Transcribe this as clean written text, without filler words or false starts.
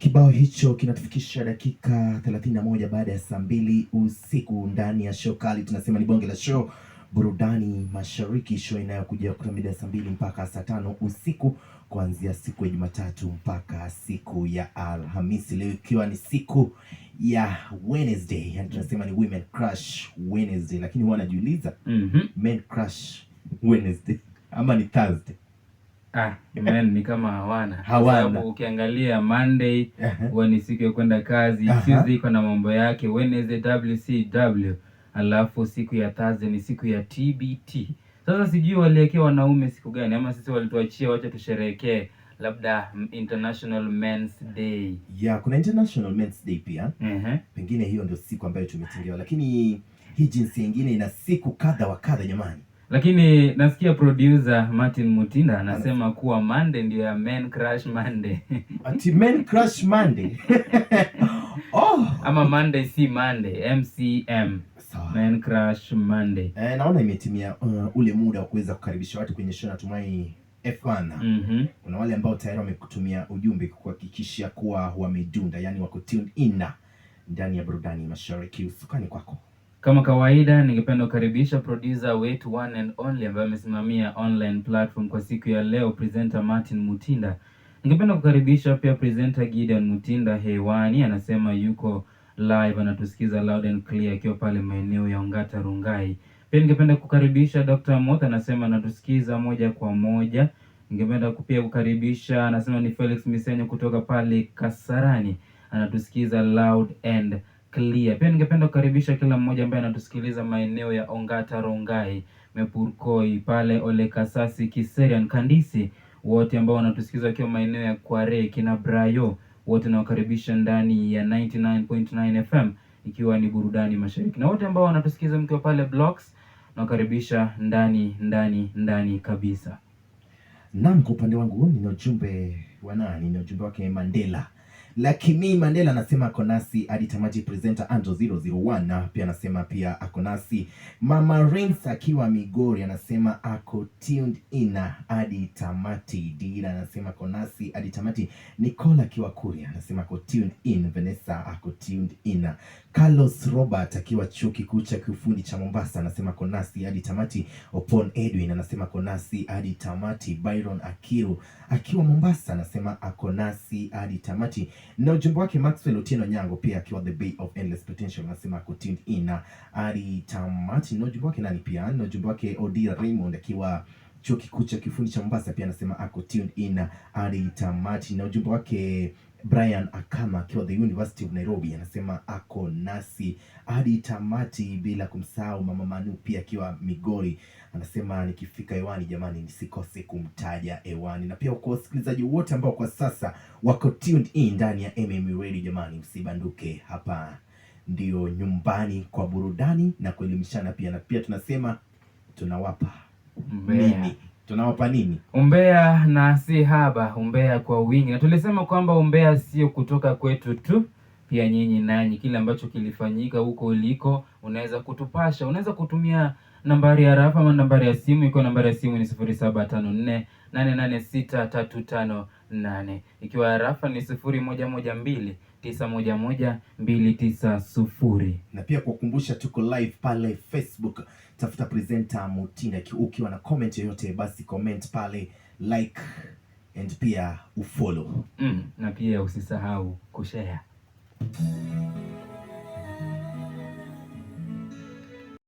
kibao hicho kinatufikisha dakika 31 baada ya saa 2 usiku ndani ya show kali. Tunasema ni bonge la show, burudani mashariki, show inayokuja kutoka mida saa 2 mpaka saa 5 usiku, kuanzia siku ya Jumatatu mpaka siku ya Alhamisi. Leo ikiwa ni siku ya Wednesday, yani tunasema ni Women Crush Wednesday, lakini huwa najiuliza Men Crush Wednesday ama ni Thursday? Men ni kama hawana. Sababu ukiangalia Monday huwa ni siku ya kwenda kazi, Tuesday iko na mambo yake, Wednesday WCW, alafu siku ya Thursday ni siku ya TBT. Sasa sijui waliwekea wanaume siku gani, ama sisi walituachia wacha tusherehekee labda International Men's Day. Kuna International Men's Day pia. Pengine hiyo ndio siku ambayo tumetengewa, lakini hii jinsi nyingine ina siku kadha wa kadha jamani. Lakini nasikia producer Martin Mutinda anasema kuwa Monday ndio ya Men Crush Monday. Ati Men Crush Monday. Ama Monday si Monday, MCM. Men Crush Monday. Naona imetimia ule muda wa kuweza kukaribisha watu kwenye show Natumai F1. Kuna wale ambao tayari wamekutumia ujumbe kuhakikisha kuwa wamedunda, yani wako tuned in ndani ya burudani mashariki. Usukani kwako. Kama kawaida, ningependa kukaribisha producer wetu one and only ambaye amesimamia online platform kwa siku ya leo, presenter Martin Mutinda. Ningependa kukaribisha pia presenter Gideon Mutinda hewani, anasema yuko live, anatusikiza loud and clear akiwa pale maeneo ya Ongata Rongai. Pia ningependa kukaribisha Dr. Moth, anasema anatusikiza moja kwa moja. Ningependa pia kukaribisha, anasema ni Felix Misenyo kutoka pale Kasarani, anatusikiza loud and clear. Pia ningependa kukaribisha kila mmoja ambaye anatusikiliza maeneo ya Ongata Rongai, Mepurkoi, pale Ole Kasasi, Kiserian, Kandisi, wote ambao wanatusikiliza wakiwa maeneo ya Kware, kina Brayo, wote nawakaribisha ndani ya 99.9 FM ikiwa ni burudani mashariki. Na wote ambao wanatusikiliza mkiwa pale Blocks, nawakaribisha ndani kabisa. Naam, kwa upande wangu nina ujumbe wa nani? Nina ujumbe wake Mandela. Lakini Mandela anasema ako nasi hadi tamati, presenter Andro 001 na pia anasema pia ako nasi Mama Rins akiwa Migori, anasema ako tuned in hadi tamati. Dira anasema ako nasi hadi tamati. Nicola akiwa Kuria anasema ako tuned in. Vanessa ako tuned in. Carlos Robert akiwa chuo kikuu cha kiufundi cha Mombasa anasema ako nasi hadi tamati. Opon Edwin anasema ako nasi hadi tamati. Byron Akiru akiwa Mombasa anasema ako nasi hadi tamati. Na ujumbe wake Maxwell Otieno Nyango pia akiwa the Bay of Endless Potential anasema ako tuned in hadi tamati. Na ujumbe wake nani pia? Na ujumbe wake Odira Raymond akiwa chuo kikuu cha kiufundi cha Mombasa pia anasema ako tuned in hadi tamati. Na ujumbe wake Brian Akama akiwa the University of Nairobi anasema ako nasi hadi tamati, bila kumsahau Mama Manu pia akiwa Migori anasema nikifika hewani jamani nisikose kumtaja hewani. Na pia kwa wasikilizaji wote ambao kwa sasa wako tuned in ndani ya MM Radio jamani, usibanduke, hapa ndio nyumbani kwa burudani na kuelimishana pia. Na pia tunasema tunawapa nini? Tunawapa nini? Umbea na si haba, umbea kwa wingi. Na tulisema kwamba umbea sio kutoka kwetu tu, pia nyinyi nanyi, kile ambacho kilifanyika huko uliko unaweza kutupasha. Unaweza kutumia nambari ya rafa ama nambari ya simu. Iko nambari ya simu ni 0754886358. Ikiwa rafa ni 0112911290. Na pia kukumbusha tuko live pale Facebook, tafuta presenter Mutinda. Ukiwa na comment yoyote basi comment pale, like and pia ufollow. Na pia usisahau kushare.